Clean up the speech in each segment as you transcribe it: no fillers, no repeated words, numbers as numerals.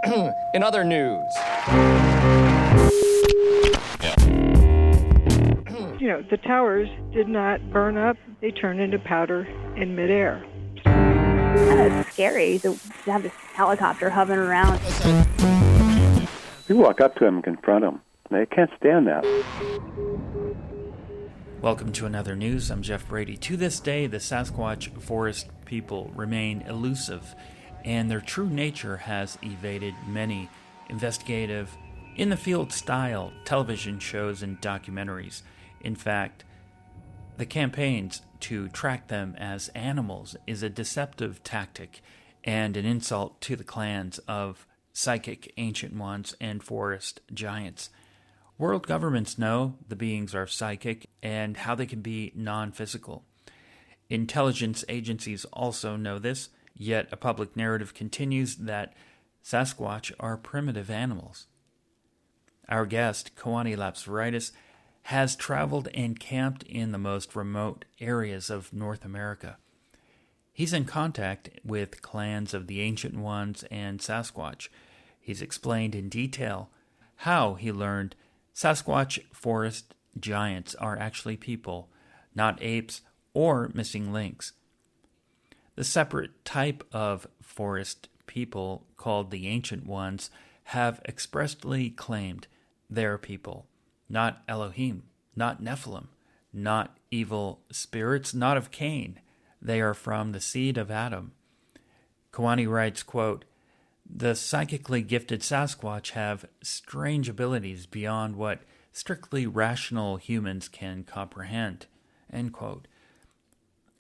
In other news. The towers did not burn up. They turned into powder in midair. It's scary to have this helicopter hovering around. You walk up to them and confront them. They can't stand that. Welcome to Another News. I'm Jeff Brady. To this day, the Sasquatch forest people remain elusive, and their true nature has evaded many investigative, in-the-field style television shows and documentaries. In fact, the campaigns to track them as animals is a deceptive tactic and an insult to the clans of psychic ancient ones and forest giants. World governments know the beings are psychic and how they can be non-physical. Intelligence agencies also know this, yet a public narrative continues that Sasquatch are primitive animals. Our guest, Kewaunee Lapseritis, has traveled and camped in the most remote areas of North America. He's in contact with clans of the Ancient Ones and Sasquatch. He's explained in detail how he learned Sasquatch forest giants are actually people, not apes or missing links. The separate type of forest people called the Ancient Ones have expressly claimed they're people, not Elohim, not Nephilim, not evil spirits, not of Cain. They are from the seed of Adam. Kewaunee writes, quote, "The psychically gifted Sasquatch have strange abilities beyond what strictly rational humans can comprehend." End quote.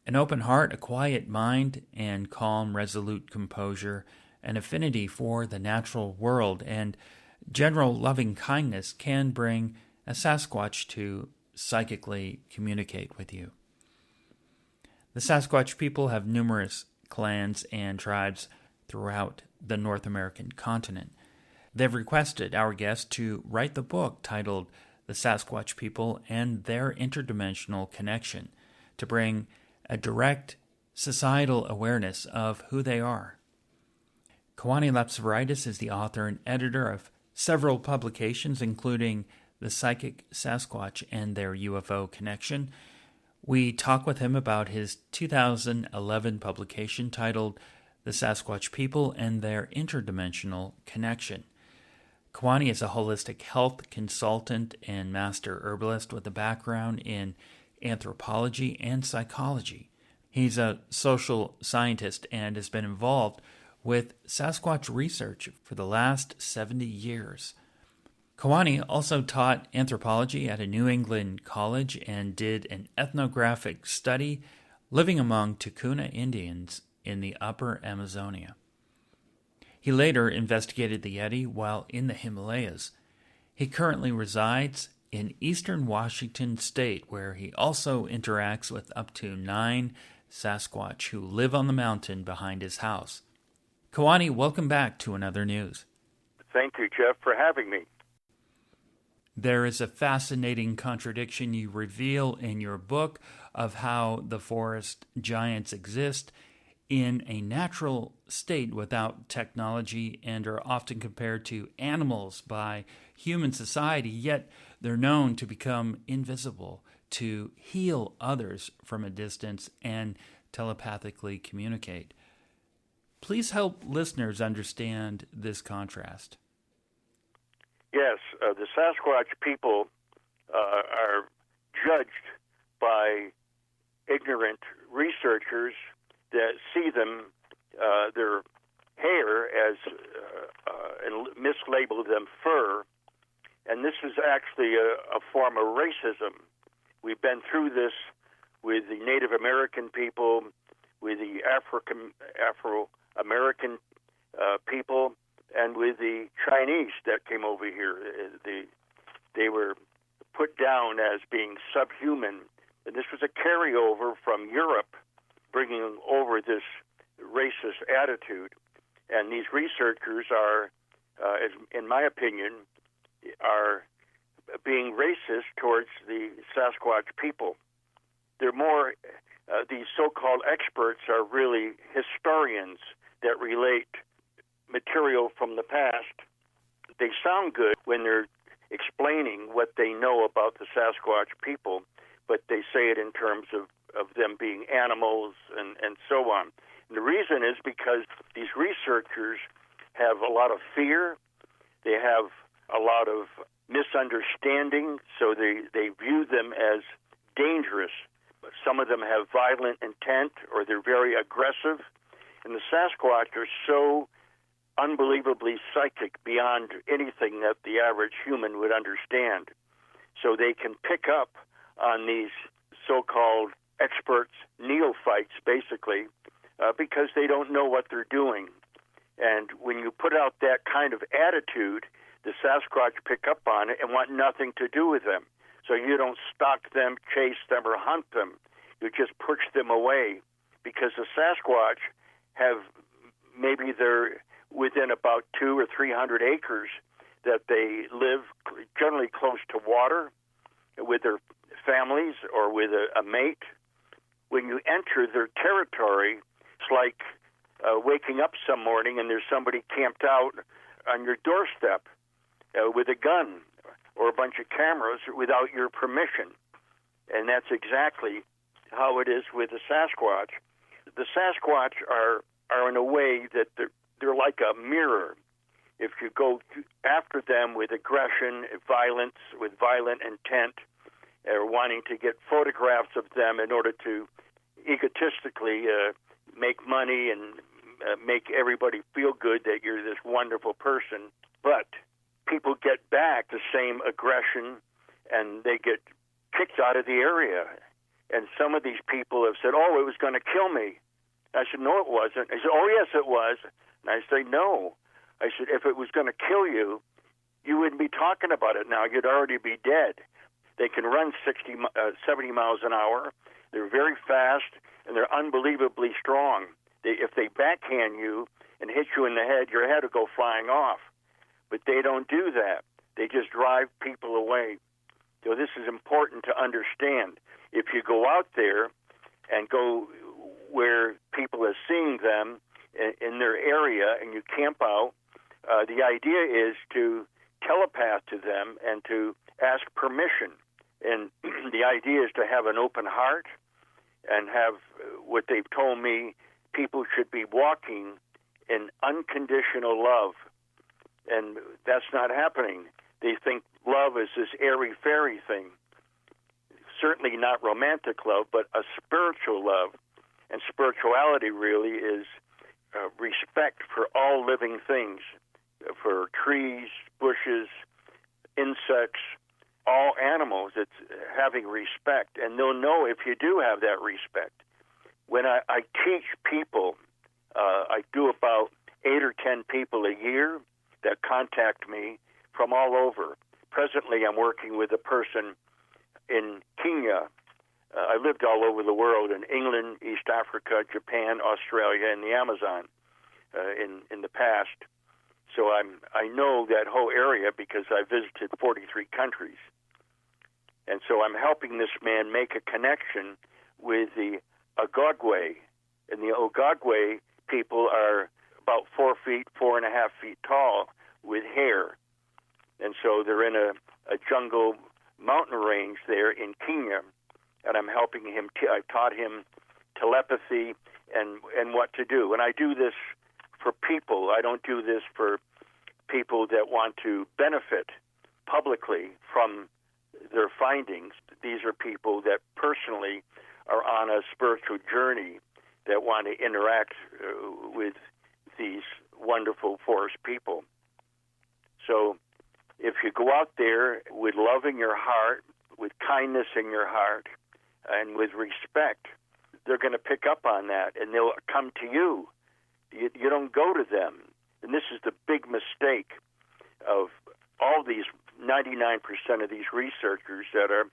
An open heart, a quiet mind, and calm, resolute composure, an affinity for the natural world, and general loving kindness can bring a Sasquatch to psychically communicate with you. The Sasquatch people have numerous clans and tribes throughout the North American continent. They've requested our guest to write the book titled The Sasquatch People and Their Interdimensional Connection to bring a direct societal awareness of who they are. Kewaunee Lapseritis is the author and editor of several publications, including The Psychic Sasquatch and Their UFO Connection. We talk with him about his 2011 publication titled The Sasquatch People and Their Interdimensional Connection. Kewaunee is a holistic health consultant and master herbalist with a background in anthropology and psychology. He's a social scientist and has been involved with Sasquatch research for the last 70 years. Kewaunee also taught anthropology at a New England college and did an ethnographic study living among Ticuna Indians in the upper Amazonia. He later investigated the Yeti while in the Himalayas. He currently resides in eastern Washington state, where he also interacts with up to 9 Sasquatch who live on the mountain behind his house. Kewaunee, welcome back to Another News. Thank you, Jeff, for having me. There is a fascinating contradiction you reveal in your book of how the forest giants exist in a natural state without technology and are often compared to animals by human society, yet they're known to become invisible, to heal others from a distance, and telepathically communicate. Please help listeners understand this contrast. Yes, the Sasquatch people are judged by ignorant researchers that see them, their hair as, and mislabel them fur. And this is actually a form of racism. We've been through this with the Native American people, with the Afro-American people, and with the Chinese that came over here. They were put down as being subhuman. And this was a carryover from Europe, bringing over this racist attitude. And these researchers are, in my opinion, are being racist towards the Sasquatch people. They're more, these so-called experts are really historians that relate material from the past. They sound good when they're explaining what they know about the Sasquatch people, but they say it in terms of them being animals and so on. And the reason is because these researchers have a lot of fear. They have a lot of misunderstanding, so they view them as dangerous. Some of them have violent intent, or they're very aggressive. And the Sasquatch are so unbelievably psychic beyond anything that the average human would understand. So they can pick up on these so-called experts, neophytes, basically, because they don't know what they're doing. And when you put out that kind of attitude, the Sasquatch pick up on it and want nothing to do with them. So you don't stalk them, chase them, or hunt them. You just push them away, because the Sasquatch have, maybe they're within about 200 or 300 acres that they live, generally close to water, with their families or with a mate. When you enter their territory, it's like waking up some morning and there's somebody camped out on your doorstep with a gun or a bunch of cameras without your permission. And that's exactly how it is with the Sasquatch. The Sasquatch are in a way that they're like a mirror. If you go after them with aggression, violence, with violent intent, or wanting to get photographs of them in order to egotistically make money and make everybody feel good that you're this wonderful person, but people get back the same aggression and they get kicked out of the area. And some of these people have said, oh, it was going to kill me. I said, no, it wasn't. They said, oh, yes, it was. And I say, no. I said, if it was going to kill you, you wouldn't be talking about it now. You'd already be dead. They can run 70 miles an hour. They're very fast, and they're unbelievably strong. If they backhand you and hit you in the head, your head will go flying off. But they don't do that. They just drive people away. So this is important to understand. If you go out there and go where people are seeing them in their area and you camp out, the idea is to telepath to them and to ask permission. And the idea is to have an open heart and have what they've told me, people should be walking in unconditional love. And that's not happening. They think love is this airy-fairy thing. Certainly not romantic love, but a spiritual love. And spirituality really is respect for all living things, for trees, bushes, insects, all animals. It's having respect. And they'll know if you do have that respect. When I teach people, I do about 8 or 10 people a year that contact me from all over. Presently, I'm working with a person in Kenya. I lived all over the world, in England, East Africa, Japan, Australia, and the Amazon in the past. So I know that whole area because I visited 43 countries. And so I'm helping this man make a connection with the Ogagwe. And the Ogagwe people are about 4 feet, 4.5 feet tall with hair. And so they're in a jungle mountain range there in Kenya. And I'm helping him. I taught him telepathy and what to do. And I do this for people. I don't do this for people that want to benefit publicly from their findings. These are people that personally are on a spiritual journey that want to interact with these wonderful forest people. So if you go out there with love in your heart, with kindness in your heart, and with respect, they're going to pick up on that, and they'll come to you. You don't go to them. And this is the big mistake of all these 99% of these researchers that are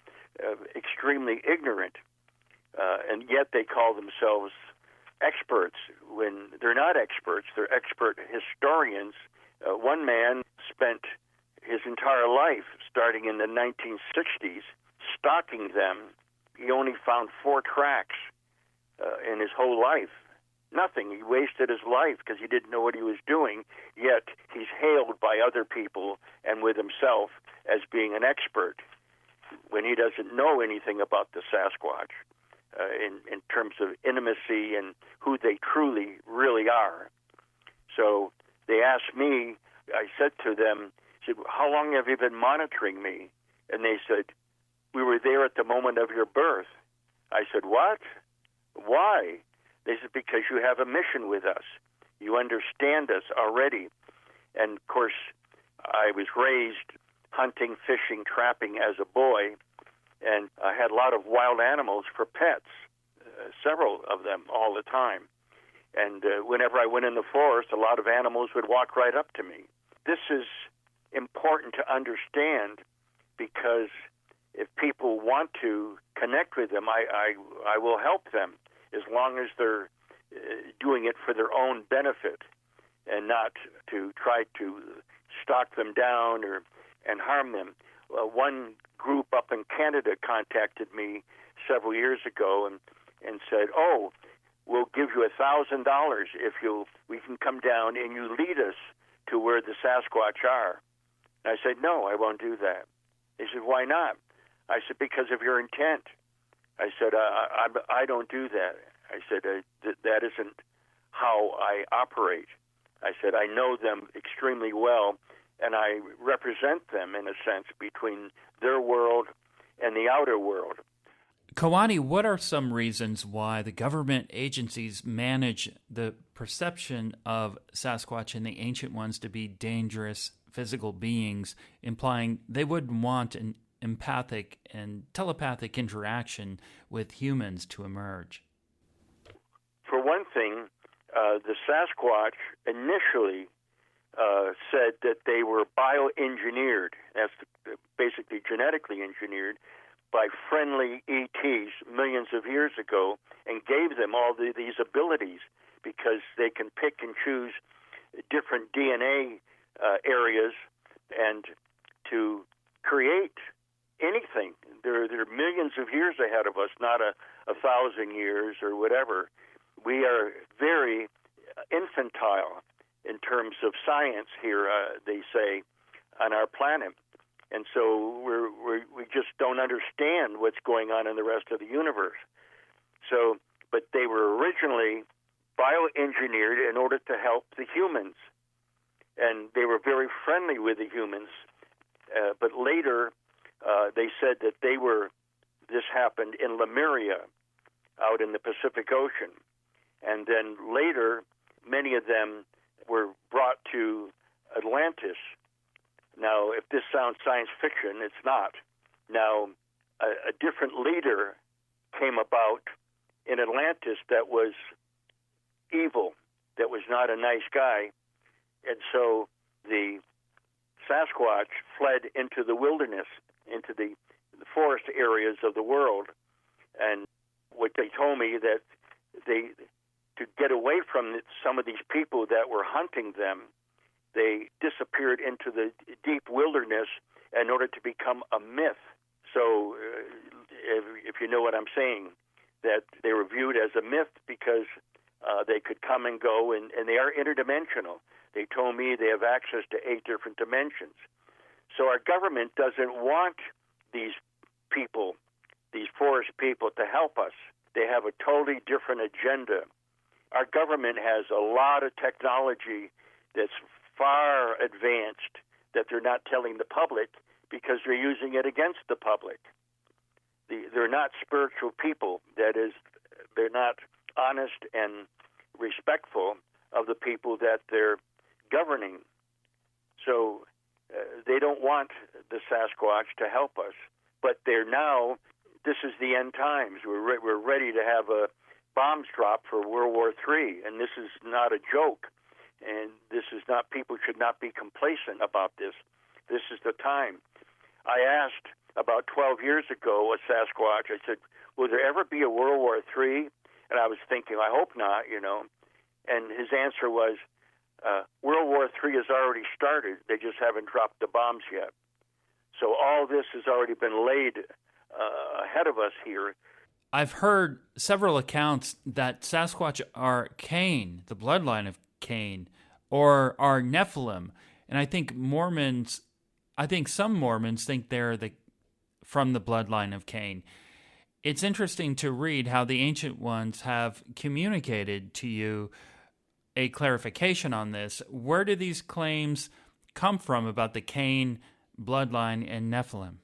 extremely ignorant, and yet they call themselves experts when they're not experts. They're expert historians. One man spent his entire life, starting in the 1960s, stalking them. He only found 4 tracks in his whole life. nothing. He wasted his life because he didn't know what he was doing, yet he's hailed by other people and with himself as being an expert when he doesn't know anything about the Sasquatch in terms of intimacy and who they truly, really are. So they asked me, I said to them, how long have you been monitoring me? And they said, we were there at the moment of your birth. I said, what? Why? They said, because you have a mission with us. You understand us already. And, of course, I was raised hunting, fishing, trapping as a boy, and I had a lot of wild animals for pets, several of them all the time. And whenever I went in the forest, a lot of animals would walk right up to me. This is important to understand because if people want to connect with them, I will help them as long as they're doing it for their own benefit and not to try to stalk them down and harm them. One group up in Canada contacted me several years ago and said, "Oh, we'll give you $1,000 if we can come down and you lead us to where the Sasquatch are." And I said, "No, I won't do that." They said, "Why not?" I said, "Because of your intent." I said, I don't do that. I said, that isn't how I operate. I said, I know them extremely well, and I represent them, in a sense, between their world and the outer world. Kewaunee, what are some reasons why the government agencies manage the perception of Sasquatch and the Ancient Ones to be dangerous physical beings, implying they wouldn't want an empathic and telepathic interaction with humans to emerge? For one thing, the Sasquatch initially said that they were bioengineered, that's basically genetically engineered, by friendly ETs millions of years ago, and gave them all these abilities because they can pick and choose different DNA areas and to create anything. They're millions of years ahead of us, not a 1,000 years or whatever. We are very infantile in terms of science here, they say, on our planet. And so we just don't understand what's going on in the rest of the universe. So, but they were originally bioengineered in order to help the humans. And they were very friendly with the humans. But later, they said that this happened in Lemuria, out in the Pacific Ocean. And then later, many of them were brought to Atlantis. Now, if this sounds science fiction, it's not. Now, a different leader came about in Atlantis that was evil, that was not a nice guy. And so the Sasquatch fled into the wilderness, into the forest areas of the world. And what they told me that to get away from some of these people that were hunting them, they disappeared into the deep wilderness in order to become a myth. So if you know what I'm saying, that they were viewed as a myth because they could come and go, and they are interdimensional. They told me they have access to 8 different dimensions. So our government doesn't want these people, these forest people, to help us. They have a totally different agenda. Our government has a lot of technology that's far advanced that they're not telling the public because they're using it against the public. They're not spiritual people. That is, they're not honest and respectful of the people that they're governing. So they don't want the Sasquatch to help us. But this is the end times. We're ready to have a bombs drop for World War III, and this is not a joke. And this is not, people should not be complacent about this. This is the time. I asked about 12 years ago a Sasquatch, I said, will there ever be a World War III? And I was thinking, I hope not, And his answer was, World War III has already started. They just haven't dropped the bombs yet. So all this has already been laid ahead of us here. I've heard several accounts that Sasquatch are Cain, the bloodline of Cain, or are Nephilim. And I think some Mormons think they're from the bloodline of Cain. It's interesting to read how the Ancient Ones have communicated to you a clarification on this. Where do these claims come from about the Cain bloodline and Nephilim?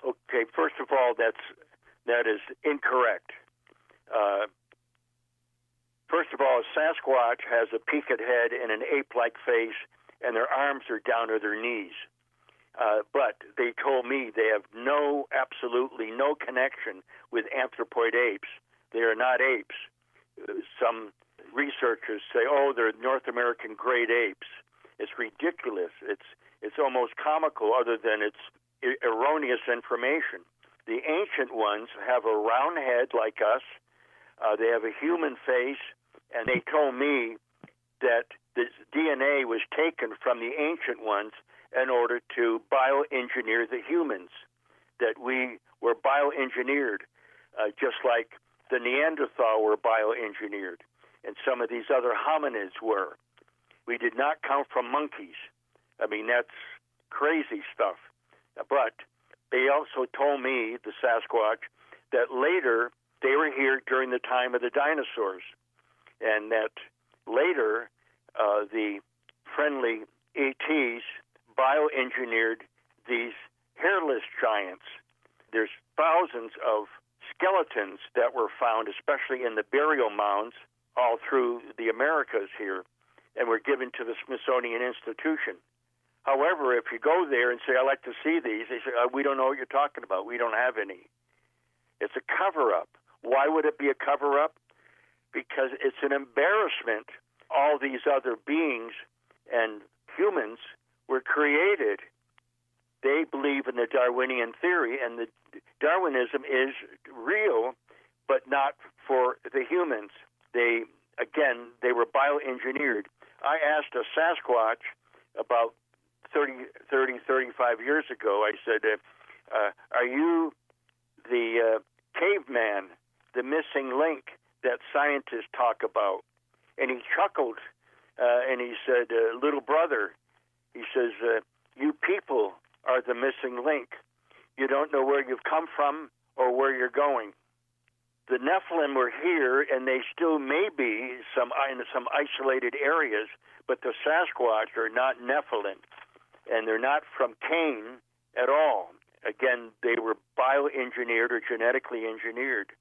Okay, first of all, that is incorrect. First of all, a Sasquatch has a peaked head and an ape-like face, and their arms are down to their knees. But they told me they have absolutely no connection with anthropoid apes. They are not apes. Some researchers say, they're North American great apes. It's ridiculous. It's almost comical, other than it's erroneous information. The Ancient Ones have a round head like us. They have a human face, and they told me that the DNA was taken from the Ancient Ones in order to bioengineer the humans, that we were bioengineered, just like the Neanderthal were bioengineered, and some of these other hominids were. We did not come from monkeys. I mean, that's crazy stuff. But they also told me, the Sasquatch, that later they were here during the time of the dinosaurs, and that later the friendly ETs bioengineered these hairless giants. There's thousands of skeletons that were found, especially in the burial mounds, all through the Americas here, and were given to the Smithsonian Institution. However, if you go there and say, I'd like to see these, they say, we don't know what you're talking about. We don't have any. It's a cover-up. Why would it be a cover-up? Because it's an embarrassment. All these other beings and humans were created. They believe in the Darwinian theory, and the Darwinism is real, but not for the humans. They were bioengineered. I asked a Sasquatch about 35 years ago, I said, are you the caveman, the missing link that scientists talk about? And he chuckled, and he said, little brother, he says, you people are the missing link. You don't know where you've come from or where you're going. The Nephilim were here, and they still may be in some isolated areas, but the Sasquatch are not Nephilim, and they're not from Cain at all. Again, they were bioengineered or genetically engineered,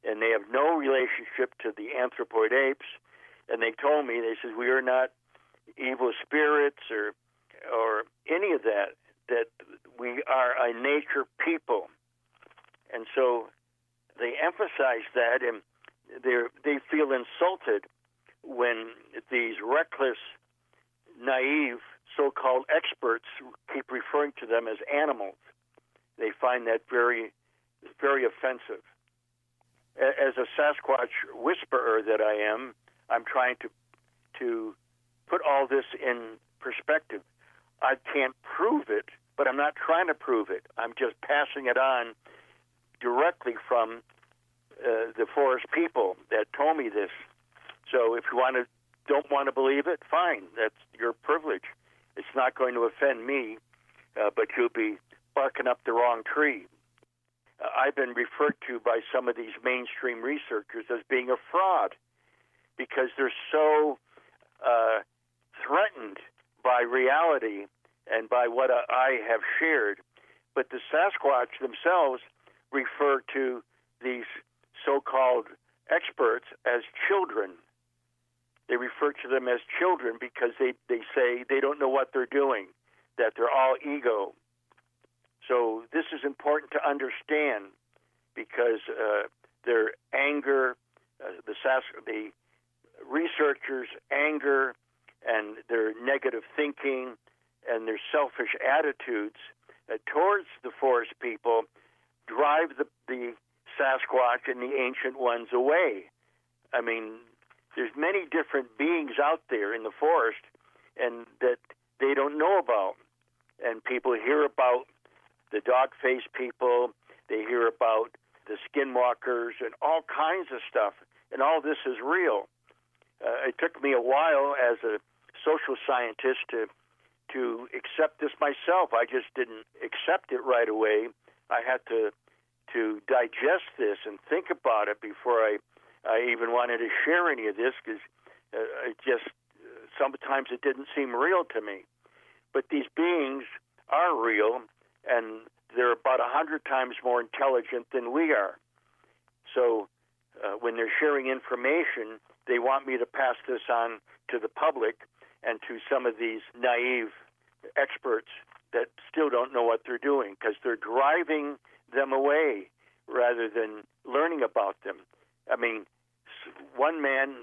and they have no relationship to the anthropoid apes. And they told me, they said, we are not evil spirits or any of that, that we are a nature people. And so they emphasize that, and they feel insulted when these reckless, naive, so-called experts keep referring to them as animals. They find that very, very offensive. As a Sasquatch whisperer that I am, I'm trying to put all this in perspective. I can't prove it, but I'm not trying to prove it. I'm just passing it on directly from the forest people that told me this. So if you don't want to believe it, fine. That's your privilege. It's not going to offend me, but you'll be barking up the wrong tree. I've been referred to by some of these mainstream researchers as being a fraud because they're so threatened by reality and by what I have shared. But the Sasquatch themselves refer to these so-called experts as children. They refer to them as children because they say they don't know what they're doing, that they're all ego. So this is important to understand because their anger, the researchers' anger and their negative thinking and their selfish attitudes towards the forest people drive the Sasquatch and the Ancient Ones away. I mean, there's many different beings out there in the forest and that they don't know about. And people hear about the dog-faced people, they hear about the skinwalkers and all kinds of stuff, and all this is real. It took me a while as a social scientist to accept this myself. I just didn't accept it right away. I had to digest this and think about it before I even wanted to share any of this, because sometimes it didn't seem real to me. But these beings are real, and they're about 100 times more intelligent than we are. So when they're sharing information, they want me to pass this on to the public and to some of these naive experts that still don't know what they're doing, because they're driving them away rather than learning about them. I mean, one man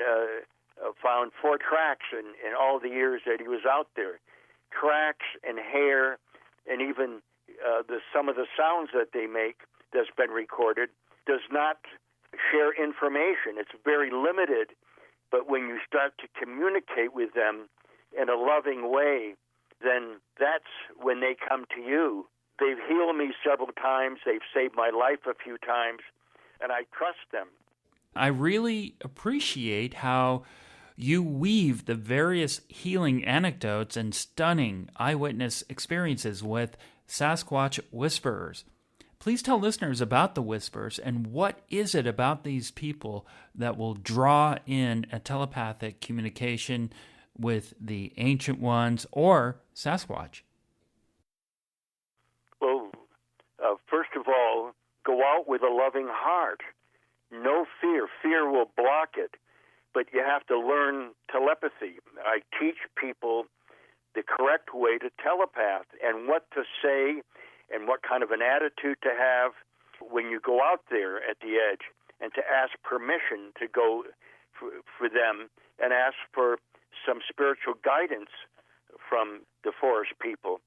found 4 tracks in all the years that he was out there. Tracks and hair, and even some of the sounds that they make that's been recorded does not share information. It's very limited. But when you start to communicate with them in a loving way, then that's when they come to you. They've healed me several times. They've saved my life a few times, and I trust them. I really appreciate how you weave the various healing anecdotes and stunning eyewitness experiences with Sasquatch Whisperers. Please tell listeners about the Whispers, and what is it about these people that will draw in a telepathic communication with the Ancient Ones or Sasquatch? Well, first of all, go out with a loving heart. No fear. Fear will block it. But you have to learn telepathy. I teach people the correct way to telepath and what to say and what kind of an attitude to have when you go out there at the edge, and to ask permission to go for them and ask for some spiritual guidance from the forest people.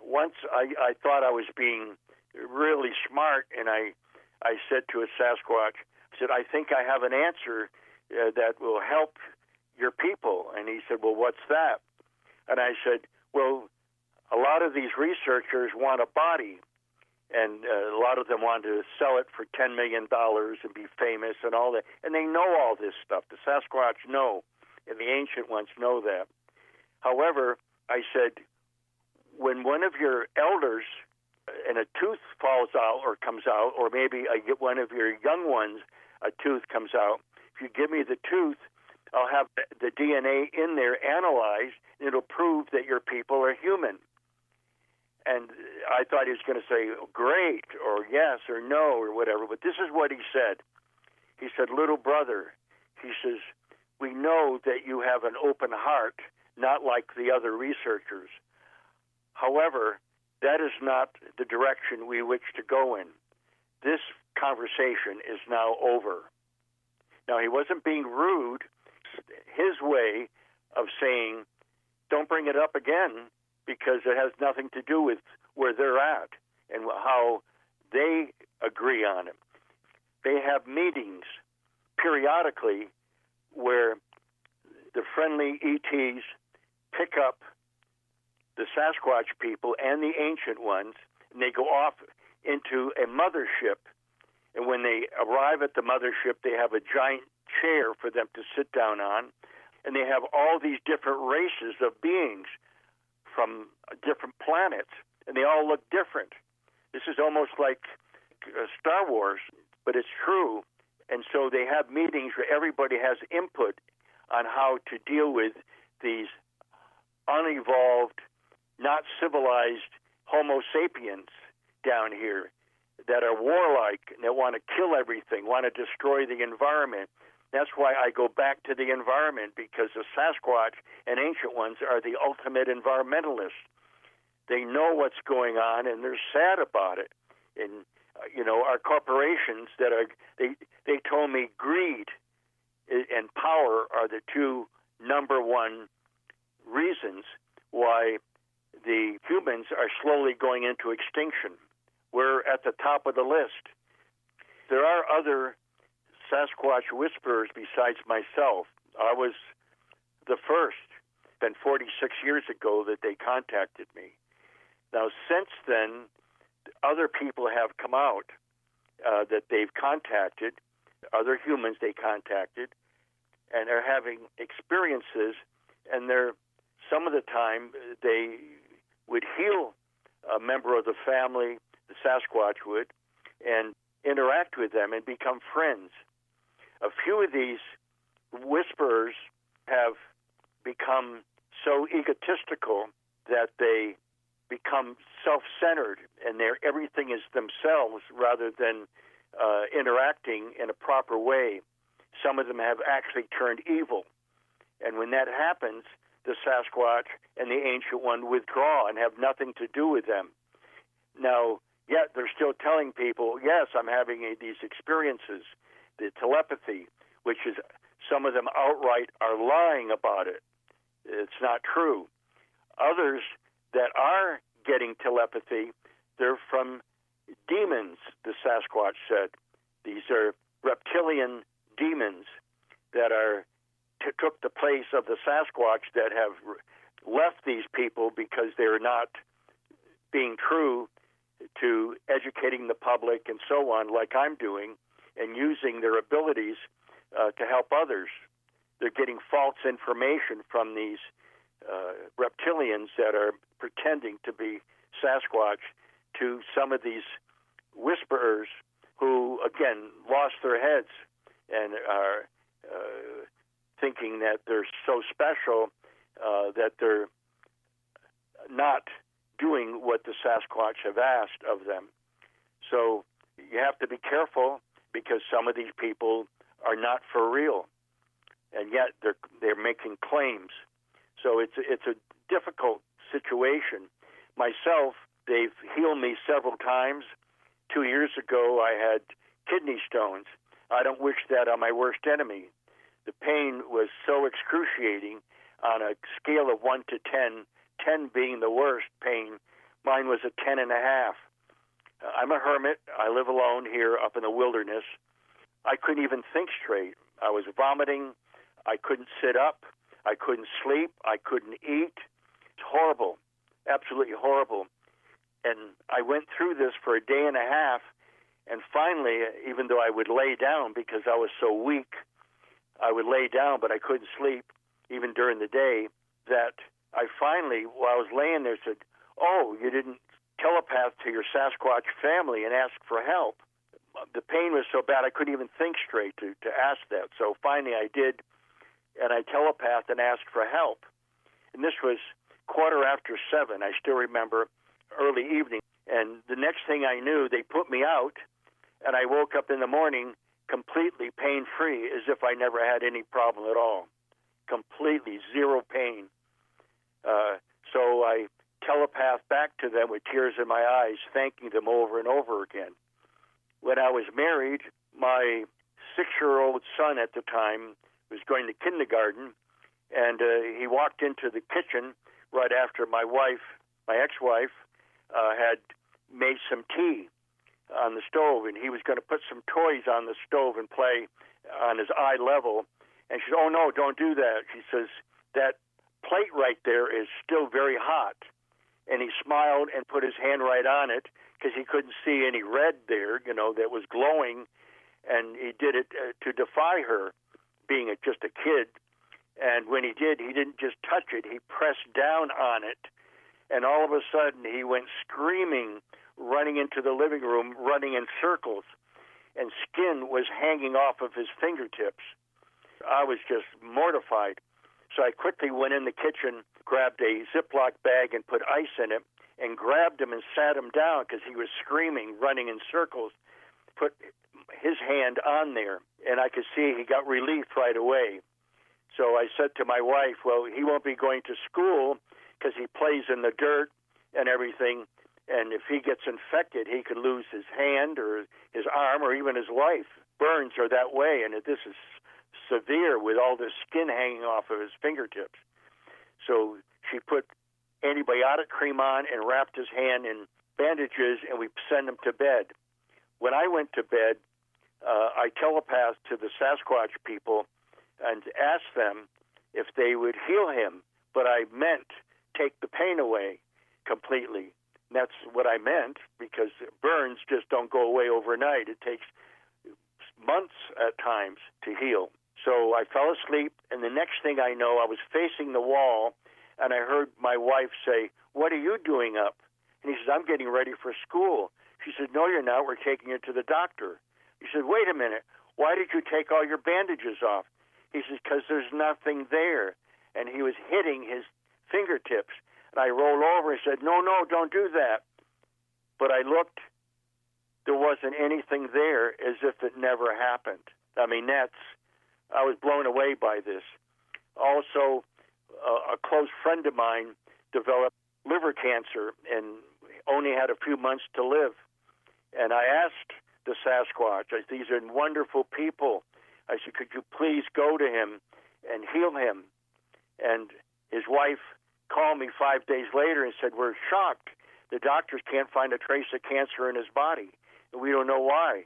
Once I thought I was being really smart, and I said to a Sasquatch, I said, I think I have an answer that will help your people. And he said, well, what's that? And I said, well, a lot of these researchers want a body, and a lot of them want to sell it for $10 million and be famous and all that. And they know all this stuff. The Sasquatch know, and the Ancient Ones know that. However, I said, when one of your elders and a tooth falls out or comes out, or maybe one of your young ones, a tooth comes out, if you give me the tooth, I'll have the DNA in there analyzed, and it'll prove that your people are human. And I thought he was going to say, great, or yes, or no, or whatever. But this is what he said. He said, little brother, he says, we know that you have an open heart, not like the other researchers. However, that is not the direction we wish to go in. This conversation is now over. Now, he wasn't being rude. His way of saying, don't bring it up again, because it has nothing to do with where they're at and how they agree on it. They have meetings periodically where the friendly ETs pick up the Sasquatch people and the Ancient Ones, and they go off into a mothership. And when they arrive at the mothership, they have a giant chair for them to sit down on, and they have all these different races of beings from different planets, and they all look different. This is almost like Star Wars, but it's true. And so they have meetings where everybody has input on how to deal with these unevolved, not civilized Homo sapiens down here that are warlike, and that want to kill everything, want to destroy the environment. That's why I go back to the environment, because the Sasquatch and Ancient Ones are the ultimate environmentalists. They know what's going on, and they're sad about it. And, our corporations that are, they told me greed and power are the two number one reasons why the humans are slowly going into extinction. We're at the top of the list. There are other Sasquatch whisperers besides myself. I was the first. It's been 46 years ago that they contacted me. Now, since then, other people have come out. that they've contacted, other humans they contacted, and are having experiences, and some of the time they would heal a member of the family, the Sasquatch would, and interact with them and become friends. A few of these whisperers have become so egotistical that they become self-centered, and everything is themselves rather than interacting in a proper way. Some of them have actually turned evil. And when that happens, the Sasquatch and the Ancient One withdraw and have nothing to do with them. Now, yet they're still telling people, yes, I'm having these experiences, the telepathy, which is some of them outright are lying about it. It's not true. Others that are getting telepathy, they're from demons, the Sasquatch said. These are reptilian demons that took the place of the Sasquatch that have left these people because they're not being true to educating the public and so on, like I'm doing, and using their abilities to help others. They're getting false information from these reptilians that are pretending to be Sasquatch to some of these whisperers who, again, lost their heads and are thinking that they're so special that they're not doing what the Sasquatch have asked of them. So you have to be careful because some of these people are not for real, and yet they're making claims. So it's a difficult situation. Myself, they've healed me several times. 2 years ago, I had kidney stones. I don't wish that on my worst enemy. The pain was so excruciating on a scale of 1 to 10, 10 being the worst pain. Mine was a 10.5. I'm a hermit. I live alone here up in the wilderness. I couldn't even think straight. I was vomiting. I couldn't sit up. I couldn't sleep. I couldn't eat. It's horrible, absolutely horrible. And I went through this for a day and a half, and finally, even though I would lay down because I was so weak, I would lay down, but I couldn't sleep even during the day, that I finally, while I was laying there, said, "Oh, you didn't telepath to your Sasquatch family and ask for help." The pain was so bad I couldn't even think straight to ask that. So finally I did, and I telepathed and asked for help. And this was 7:15. I still remember, early evening. And the next thing I knew, they put me out, and I woke up in the morning completely pain-free, as if I never had any problem at all. Completely zero pain. So I telepathed back to them with tears in my eyes, thanking them over and over again. When I was married, my 6-year-old son at the time was going to kindergarten, and he walked into the kitchen right after my ex-wife, had made some tea on the stove, and he was going to put some toys on the stove and play on his eye level. And she said, "Oh, no, don't do that." She says, "That plate right there is still very hot." And he smiled and put his hand right on it because he couldn't see any red there, that was glowing. And he did it to defy her, being just a kid. And when he did, he didn't just touch it. He pressed down on it. And all of a sudden, he went screaming, running into the living room, running in circles. And skin was hanging off of his fingertips. I was just mortified. So I quickly went in the kitchen, grabbed a Ziploc bag and put ice in it, and grabbed him and sat him down because he was screaming, running in circles, put his hand on there, and I could see he got relief right away. So I said to my wife, "Well, he won't be going to school because he plays in the dirt and everything, and if he gets infected, he could lose his hand or his arm or even his life. Burns are that way, and this is severe with all this skin hanging off of his fingertips." So she put antibiotic cream on and wrapped his hand in bandages, and we sent him to bed. When I went to bed, I telepathed to the Sasquatch people and asked them if they would heal him, but I meant take the pain away completely. That's what I meant, because burns just don't go away overnight. It takes months at times to heal. So I fell asleep, and the next thing I know, I was facing the wall, and I heard my wife say, "What are you doing up?" And he says, "I'm getting ready for school." She said, "No, you're not. We're taking you to the doctor." He said, "Wait a minute. Why did you take all your bandages off?" He says, "Because there's nothing there." And he was hitting his fingertips. And I rolled over and said, "No, don't do that." But I looked. There wasn't anything there, as if it never happened. I mean, I was blown away by this. Also, a close friend of mine developed liver cancer and only had a few months to live. And I asked the Sasquatch, these are wonderful people. I said, "Could you please go to him and heal him?" And his wife called me 5 days later and said, "We're shocked. The doctors can't find a trace of cancer in his body, and we don't know why."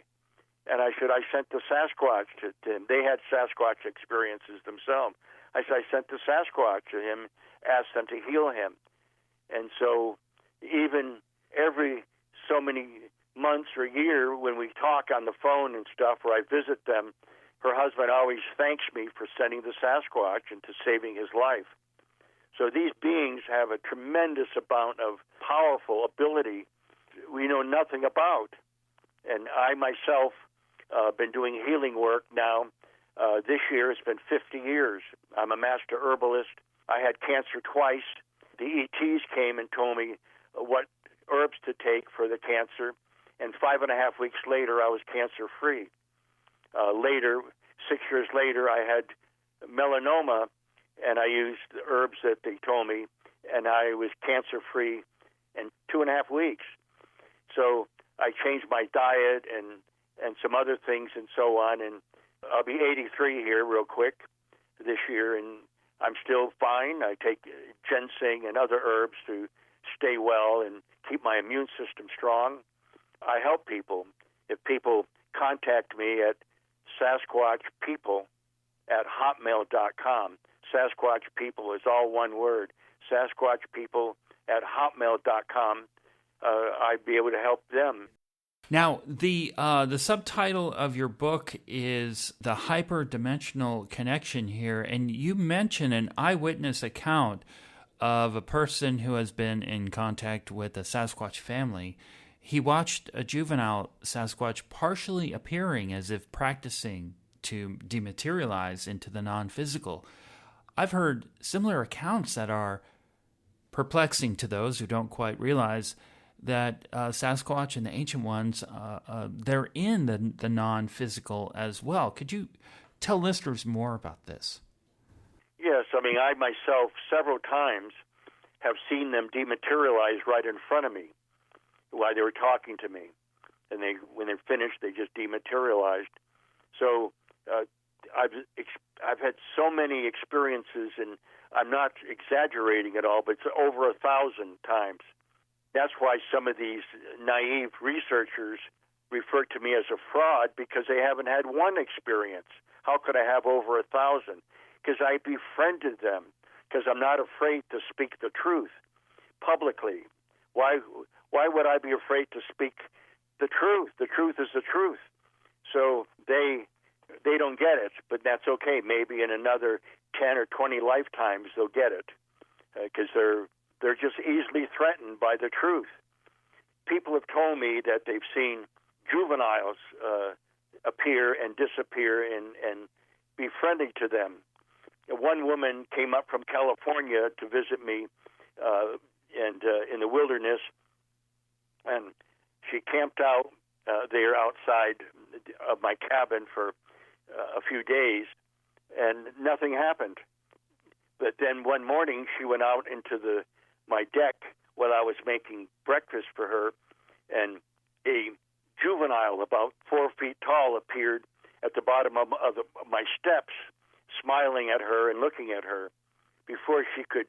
And I said, "I sent the Sasquatch to him." They had Sasquatch experiences themselves. I said, "I sent the Sasquatch to him, asked them to heal him." And so even every so many months or year when we talk on the phone and stuff, or I visit them, her husband always thanks me for sending the Sasquatch and to saving his life. So these beings have a tremendous amount of powerful ability we know nothing about. And I myself been doing healing work now. This year it's been 50 years. I'm a master herbalist. I had cancer twice. The ETs came and told me what herbs to take for the cancer. And 5.5 weeks later, I was cancer-free. Later, 6 years later, I had melanoma, and I used the herbs that they told me, and I was cancer-free in 2.5 weeks. So I changed my diet and some other things and so on, and I'll be 83 here real quick this year, and I'm still fine. I take ginseng and other herbs to stay well and keep my immune system strong. I help people. If people contact me at SasquatchPeople@hotmail.com, Sasquatch People is all one word, SasquatchPeople@hotmail.com, I'd be able to help them. Now, the subtitle of your book is The Hyperdimensional Connection here, and you mention an eyewitness account of a person who has been in contact with the Sasquatch family. He watched a juvenile Sasquatch partially appearing as if practicing to dematerialize into the non-physical. I've heard similar accounts that are perplexing to those who don't quite realize that Sasquatch and the Ancient Ones, they're in the non-physical as well. Could you tell listeners more about this? Yes, I mean, I myself several times have seen them dematerialize right in front of me while they were talking to me. And when they're finished, they just dematerialized. So I've had so many experiences, and I'm not exaggerating at all, but it's over 1,000 times. That's why some of these naive researchers refer to me as a fraud, because they haven't had one experience. How could I have over 1,000? Because I befriended them, because I'm not afraid to speak the truth publicly. Why would I be afraid to speak the truth? The truth is the truth. So they don't get it, but that's okay. Maybe in another 10 or 20 lifetimes they'll get it, because they're just easily threatened by the truth. People have told me that they've seen juveniles appear and disappear and be friendly to them. One woman came up from California to visit me and in the wilderness, and she camped out there outside of my cabin for a few days, and nothing happened. But then one morning she went out into my deck while I was making breakfast for her, and a juvenile about 4 feet tall appeared at the bottom of my steps, smiling at her and looking at her. Before she could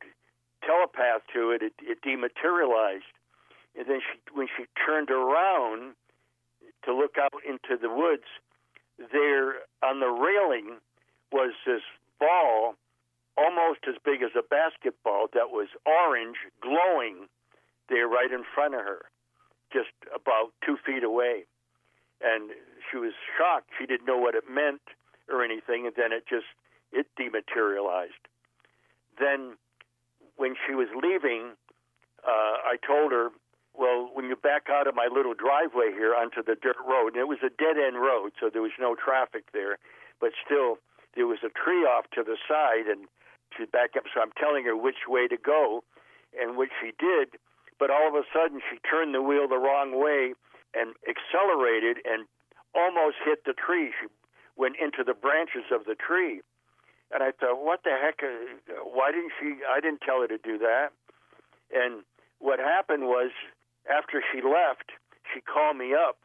telepath to it, it dematerialized. And then when she turned around to look out into the woods, there on the railing was this ball almost as big as a basketball that was orange, glowing. there right in front of her, just about 2 feet away. And she was shocked. She didn't know what it meant or anything, and then it dematerialized. Then when she was leaving, I told her, well, when you back out of my little driveway here onto the dirt road, and it was a dead-end road, so there was no traffic there, but still there was a tree off to the side, and she'd back up, so I'm telling her which way to go, and which she did, but all of a sudden she turned the wheel the wrong way and accelerated and almost hit the tree. She went into the branches of the tree. And I thought, what the heck? Why didn't I didn't tell her to do that. And what happened was, after she left, she called me up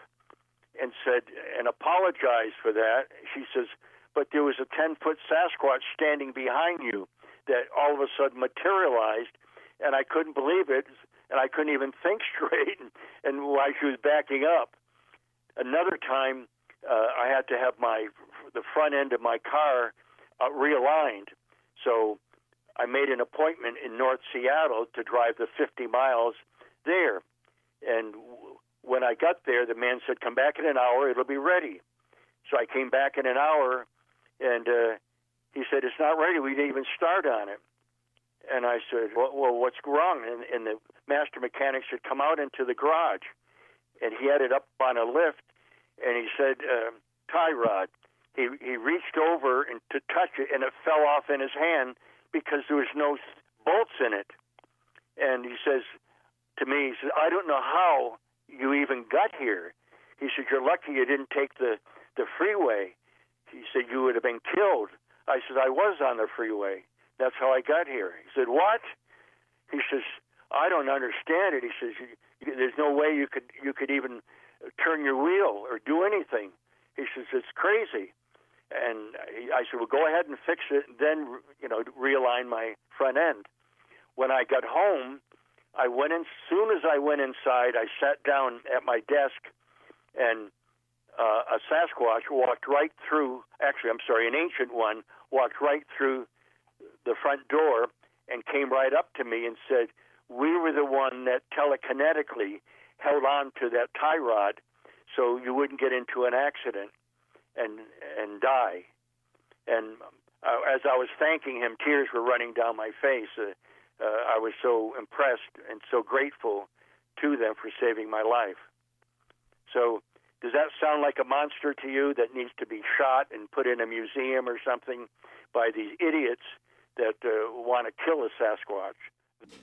and said, and apologized for that. She says, but there was a 10-foot Sasquatch standing behind you that all of a sudden materialized, and I couldn't believe it, and I couldn't even think straight, and why she was backing up. Another time, I had to have the front end of my car realigned. So I made an appointment in North Seattle to drive the 50 miles there. And when I got there, the man said, come back in an hour, it'll be ready. So I came back in an hour, and he said, it's not ready, we didn't even start on it. And I said, well, what's wrong? And the master mechanic said, come out into the garage. And he had it up on a lift, and he said, tie rod. He reached over and to touch it, and it fell off in his hand because there was no bolts in it. And he says to me, he says, I don't know how you even got here. He said, you're lucky you didn't take the freeway. He said, you would have been killed. I said, I was on the freeway. That's how I got here. He said, what? He says, I don't understand it. He says, there's no way you could even turn your wheel or do anything. He says, it's crazy. And I said, well, go ahead and fix it, and then, realign my front end. When I got home, as soon as I went inside, I sat down at my desk, and a Sasquatch walked right through, an Ancient One walked right through the front door and came right up to me and said, we were the one that telekinetically held on to that tie rod so you wouldn't get into an accident and die. And as I was thanking him, tears were running down my face. I was so impressed and so grateful to them for saving my life. So does that sound like a monster to you that needs to be shot and put in a museum or something by these idiots that want to kill a Sasquatch?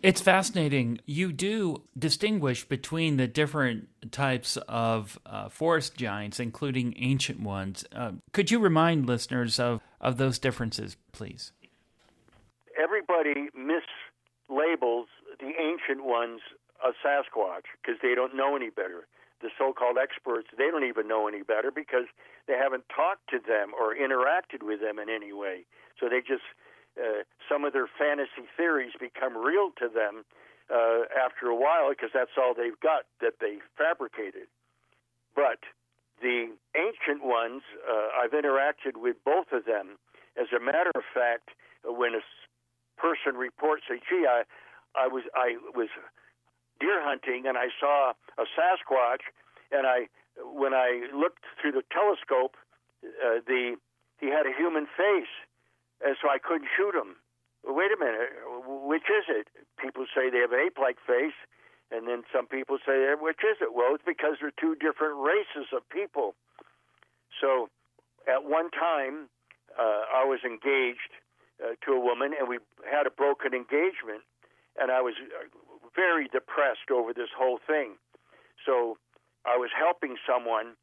It's fascinating. You do distinguish between the different types of forest giants, including ancient ones. Could you remind listeners of those differences, please? Everybody mislabels the ancient ones a Sasquatch because they don't know any better. The so-called experts, they don't even know any better because they haven't talked to them or interacted with them in any way. So they just... some of their fantasy theories become real to them after a while because that's all they've got that they fabricated. But the ancient ones, I've interacted with both of them. As a matter of fact, when a person reports, say, gee, I was deer hunting and I saw a Sasquatch, and when I looked through the telescope, he had a human face. And so I couldn't shoot him. Well, wait a minute, which is it? People say they have an ape-like face, and then some people say, which is it? Well, it's because they're two different races of people. So at one time, I was engaged to a woman, and we had a broken engagement, and I was very depressed over this whole thing. So I was helping someone,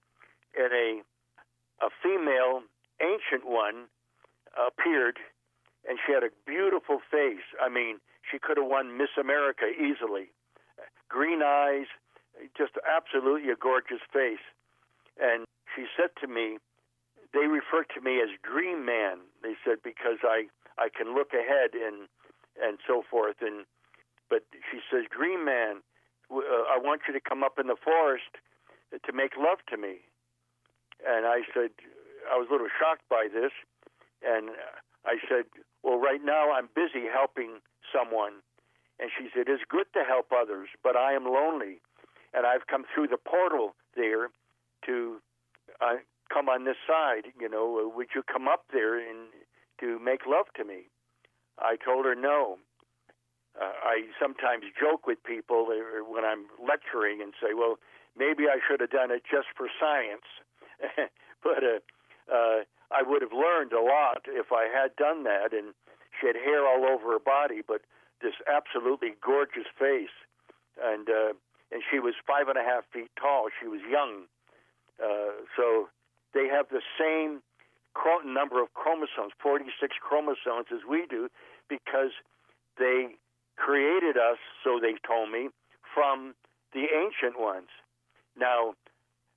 and a female ancient one appeared, and she had a beautiful face. I mean, she could have won Miss America easily. Green eyes, just absolutely a gorgeous face. And she said to me, they refer to me as Dream Man. They said because I can look ahead and so forth. But she says, Dream Man, I want you to come up in the forest to make love to me. And I said, I was a little shocked by this. And I said, well, right now I'm busy helping someone. And she said, it's good to help others, but I am lonely. And I've come through the portal there to come on this side. Would you come up there and to make love to me? I told her no. I sometimes joke with people when I'm lecturing and say, well, maybe I should have done it just for science. But I would have learned a lot if I had done that. And she had hair all over her body, but this absolutely gorgeous face. And she was 5.5 feet tall. She was young. So they have the same number of chromosomes, 46 chromosomes, as we do, because they created us, so they told me, from the Ancient Ones. Now,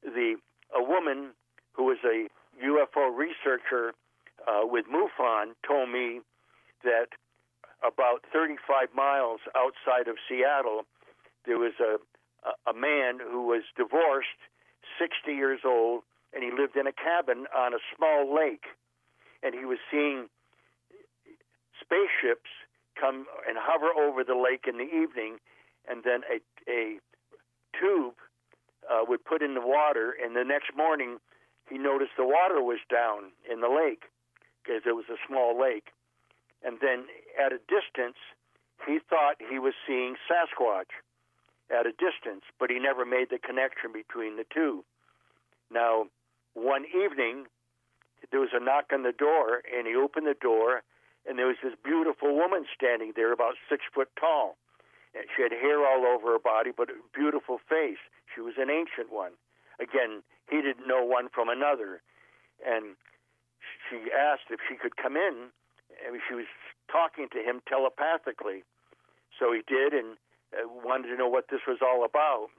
a woman who was a UFO researcher with MUFON told me that about 35 miles outside of Seattle, there was a man who was divorced, 60 years old, and he lived in a cabin on a small lake. And he was seeing spaceships come and hover over the lake in the evening, and then a tube would put in the water, and the next morning he noticed the water was down in the lake because it was a small lake. And then at a distance, he thought he was seeing Sasquatch at a distance, but he never made the connection between the two. Now, one evening, there was a knock on the door, and he opened the door, and there was this beautiful woman standing there, about 6 foot tall. And she had hair all over her body, but a beautiful face. She was an Ancient One. Again, he didn't know one from another. And she asked if she could come in, and she was talking to him telepathically. So he did, and wanted to know what this was all about.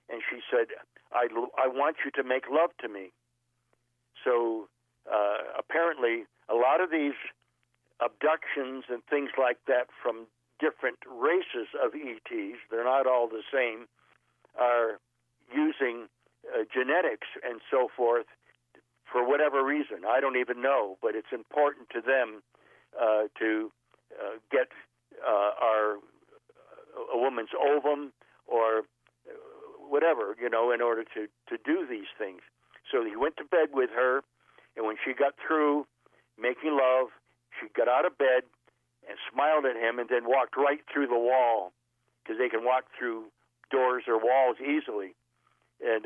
And she said, I want you to make love to me. So apparently a lot of these abductions and things like that from different races of ETs, they're not all the same, are using genetics and so forth for whatever reason. I don't even know, but it's important to them to get a woman's ovum or whatever, in order to do these things. So he went to bed with her, and when she got through making love, she got out of bed and smiled at him and then walked right through the wall, because they can walk through doors or walls easily, and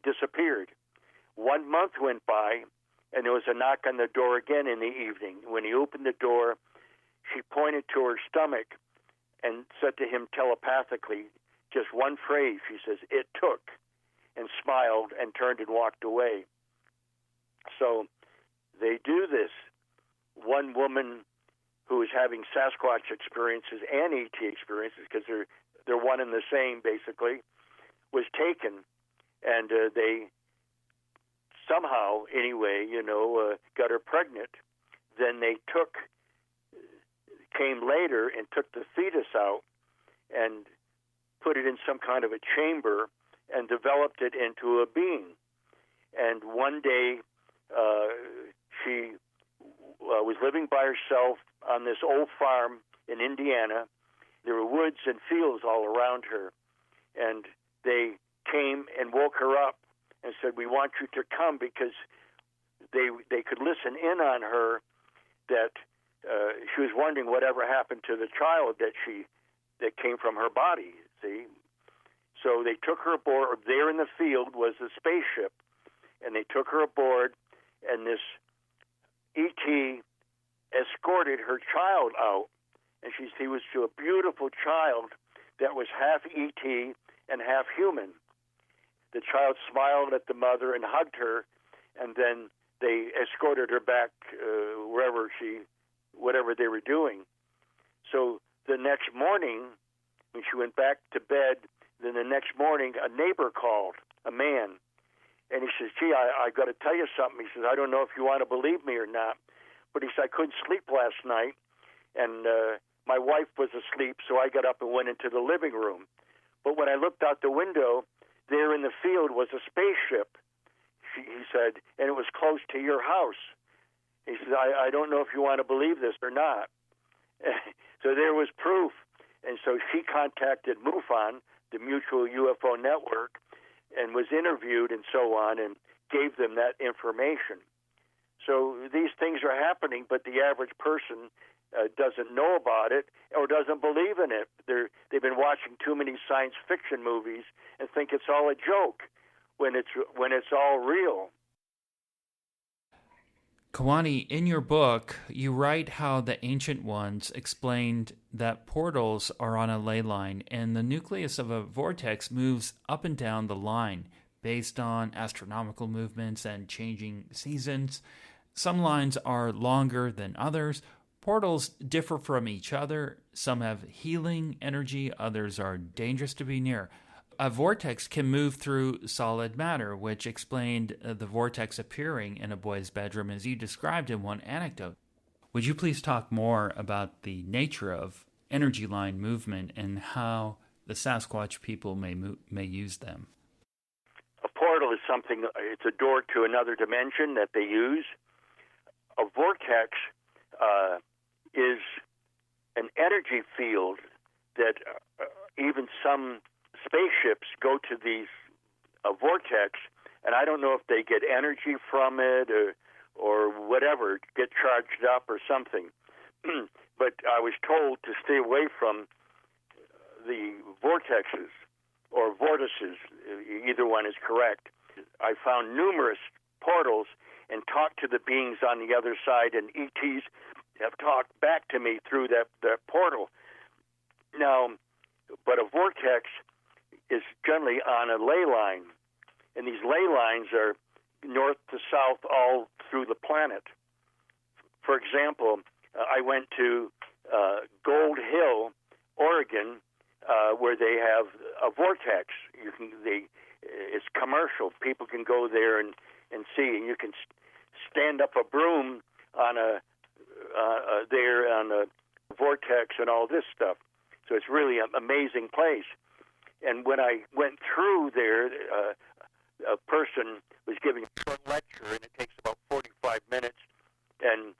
disappeared. 1 month went by, and there was a knock on the door again in the evening. When he opened the door, she pointed to her stomach and said to him telepathically, just one phrase. She says, "It took," and smiled and turned and walked away. So they do this. One woman who is having Sasquatch experiences and ET experiences, because they're one and the same basically, was taken, and they somehow, anyway, got her pregnant. Then they came later and took the fetus out and put it in some kind of a chamber and developed it into a being. And one day she was living by herself on this old farm in Indiana. There were woods and fields all around her. And they came and woke her up and said, "We want you to come," because they could listen in on her, that she was wondering whatever happened to the child that came from her body, see? So they took her aboard. There in the field was a spaceship, and they took her aboard, and this ET escorted her child out, and he was a beautiful child that was half ET and half human. The child smiled at the mother and hugged her, and then they escorted her back whatever they were doing. So the next morning, when she went back to bed, then the next morning, a neighbor called, a man, and he says, "Gee, I got to tell you something." He says, "I don't know if you want to believe me or not, but he said, I couldn't sleep last night, and my wife was asleep, so I got up and went into the living room. But when I looked out the window, there in the field was a spaceship," he said, "and it was close to your house." He said, I don't know if you want to believe this or not." So there was proof. And so she contacted MUFON, the Mutual UFO Network, and was interviewed and so on, and gave them that information. So these things are happening, but the average person doesn't know about it or doesn't believe in it. They've been watching too many science fiction movies and think it's all a joke when it's all real. Kewaunee, in your book, you write how the Ancient Ones explained that portals are on a ley line and the nucleus of a vortex moves up and down the line based on astronomical movements and changing seasons. Some lines are longer than others. Portals differ from each other. Some have healing energy, others are dangerous to be near. A vortex can move through solid matter, which explained the vortex appearing in a boy's bedroom as you described in one anecdote. Would you please talk more about the nature of energy line movement and how the Sasquatch people may use them? A portal is something, it's a door to another dimension that they use. A vortex is an energy field that even some spaceships go to these vortex, and I don't know if they get energy from it or whatever, get charged up or something. But I was told to stay away from the vortexes or vortices. Either one is correct. I found numerous portals and talked to the beings on the other side, and ETs have talked back to me through that portal. Now, but a vortex is generally on a ley line, and these ley lines are north to south all through the planet. For example, I went to Gold Hill, Oregon, where they have a vortex. It's commercial. People can go there and see, and you can stand up a broom on there on a vortex and all this stuff. So it's really an amazing place. And when I went through there, a person was giving a short lecture, and it takes about 45 minutes. And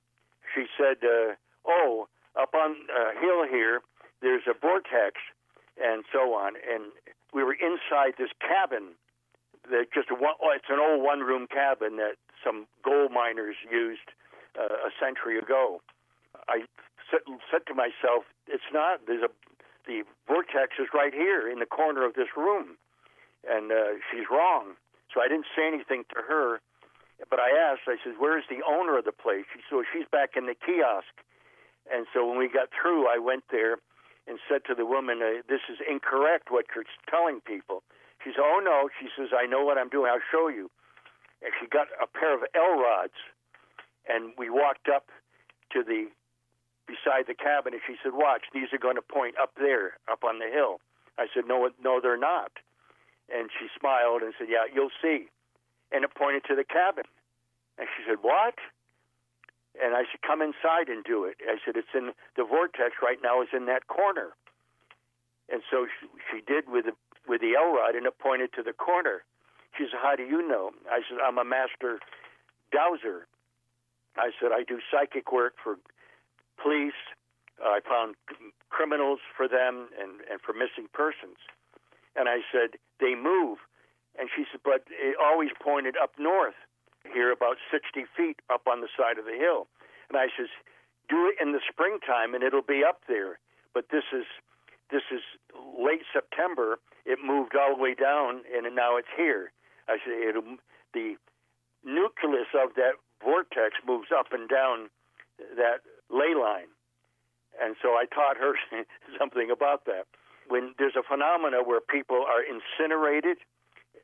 she said, up on a hill here, there's a vortex, and so on. And we were inside this cabin. It's an old one-room cabin that some gold miners used a century ago. I said to myself, it's not. The vortex is right here in the corner of this room, and she's wrong. So I didn't say anything to her, but I asked, I said, where's the owner of the place? So she's back in the kiosk. And so when we got through, I went there and said to the woman, this is incorrect what you're telling people. She said, oh, no. She says, I know what I'm doing. I'll show you. And she got a pair of L-rods, and we walked up to beside the cabin, and she said, watch, these are going to point up there, up on the hill. I said, no, they're not. And she smiled and said, yeah, you'll see. And it pointed to the cabin. And she said, what? And I said, come inside and do it. I said, it's in the vortex right now is in that corner. And so she did with the L-rod, and it pointed to the corner. She said, how do you know? I said, I'm a master dowser. I said, I do psychic work for police. I found criminals for them and for missing persons. And I said, they move. And she said, but it always pointed up north, here about 60 feet up on the side of the hill. And I says, do it in the springtime and it'll be up there. But this is late September. It moved all the way down and now it's here. I said, the nucleus of that vortex moves up and down that ley line. And so I taught her something about that. When there's a phenomena where people are incinerated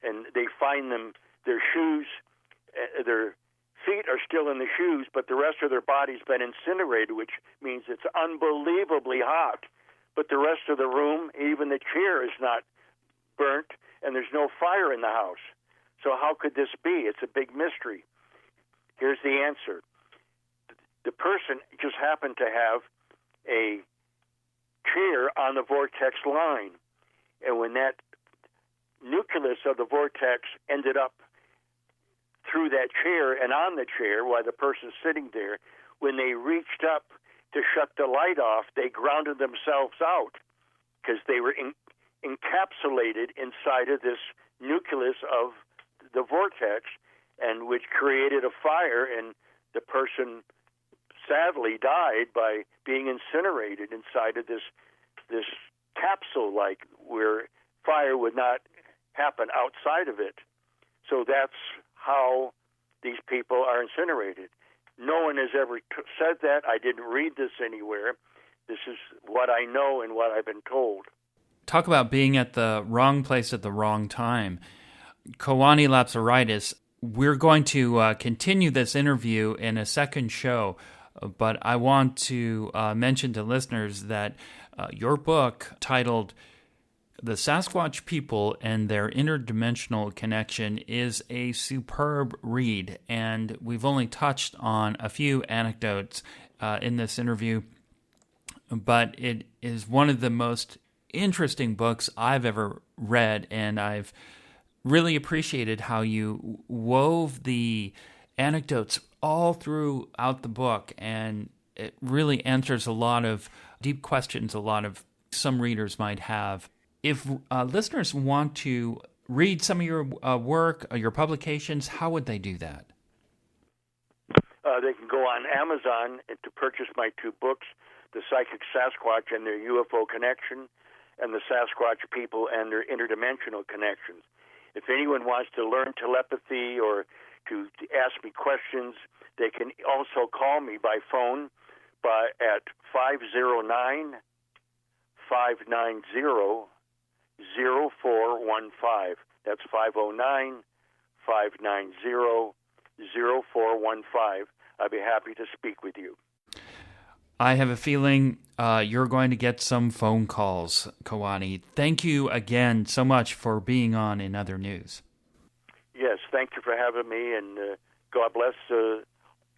and they find their shoes, their feet are still in the shoes, but the rest of their body's been incinerated, which means it's unbelievably hot. But the rest of the room, even the chair, is not burnt, and there's no fire in the house. So how could this be? It's a big mystery. Here's the answer. The person just happened to have a chair on the vortex line. And when that nucleus of the vortex ended up through that chair and on the chair while the person's sitting there, when they reached up to shut the light off, they grounded themselves out. because they were encapsulated inside of this nucleus of the vortex, and which created a fire, and the person sadly died by being incinerated inside of this capsule, like where fire would not happen outside of it. So that's how these people are incinerated. No one has ever said that. I didn't read this anywhere. This is what I know and what I've been told. Talk about being at the wrong place at the wrong time. Kewaunee Lapseritis, we're going to continue this interview in a second show, but I want to mention to listeners that your book, titled The Sasquatch People and Their Interdimensional Connection, is a superb read, and we've only touched on a few anecdotes in this interview, but it is one of the most interesting books I've ever read, and I've really appreciated how you wove the anecdotes all throughout the book, and it really answers a lot of deep questions some readers might have. If listeners want to read some of your work, your publications, how would they do that? They can go on Amazon to purchase my two books, The Psychic Sasquatch and Their UFO Connection, and The Sasquatch People and Their Interdimensional Connections. If anyone wants to learn telepathy or to ask me questions, they can also call me by phone at 509-590-0415. That's 509-590-0415. I'd be happy to speak with you. I have a feeling you're going to get some phone calls, Kewaunee. Thank you again so much for being on In Other News. Yes, thank you for having me, and God bless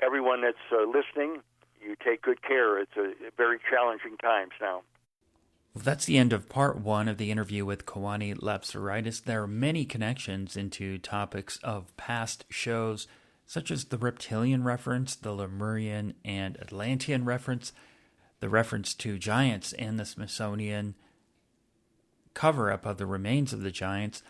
everyone that's listening. You take good care. It's a very challenging times now. Well, that's the end of part one of the interview with Kewaunee Lapseritis. There are many connections into topics of past shows, such as the reptilian reference, the Lemurian and Atlantean reference, the reference to giants, and the Smithsonian cover-up of the remains of the giants.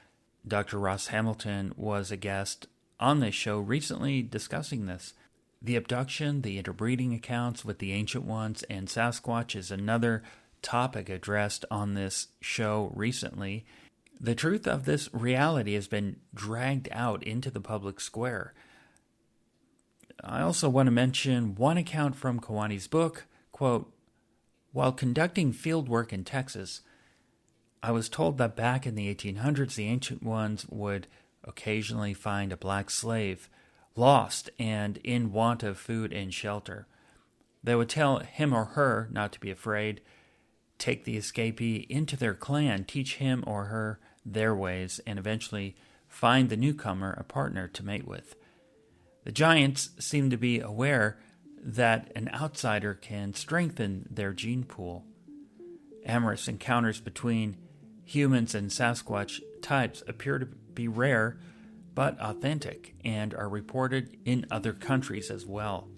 Dr. Ross Hamilton was a guest on this show recently discussing this. The abduction, the interbreeding accounts with the Ancient Ones and Sasquatch is another topic addressed on this show recently. The truth of this reality has been dragged out into the public square. I also want to mention one account from Kewaunee's book, quote, "While conducting field work in Texas, I was told that back in the 1800s, the Ancient Ones would occasionally find a black slave, lost and in want of food and shelter. They would tell him or her not to be afraid, take the escapee into their clan, teach him or her their ways, and eventually find the newcomer a partner to mate with. The giants seem to be aware that an outsider can strengthen their gene pool. Amorous encounters between humans and Sasquatch types appear to be rare but authentic and are reported in other countries as well."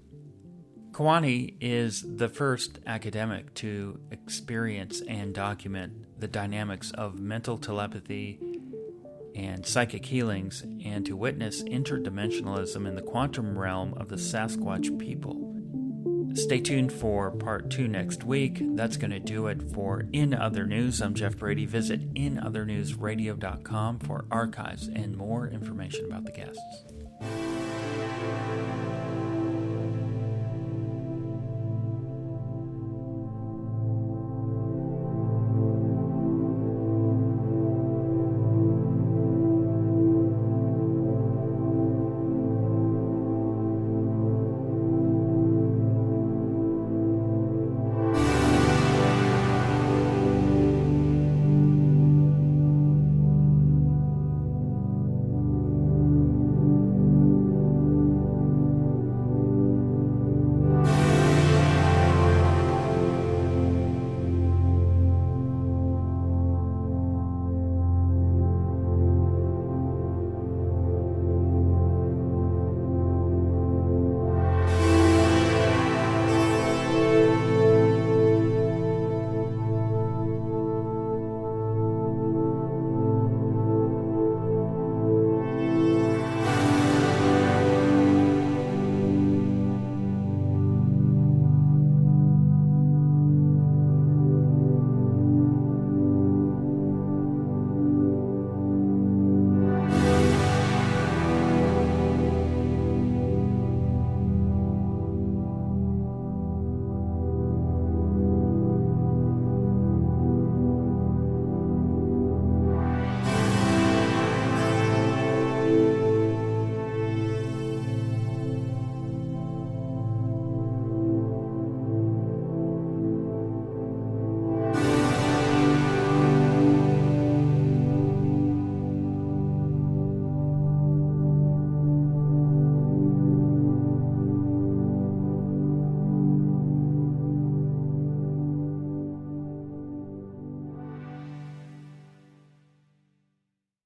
Kewaunee is the first academic to experience and document the dynamics of mental telepathy and psychic healings, and to witness interdimensionalism in the quantum realm of the Sasquatch people. Stay tuned for part 2 next week. That's going to do it for In Other News. I'm Jeff Brady. Visit inothernewsradio.com for archives and more information about the guests.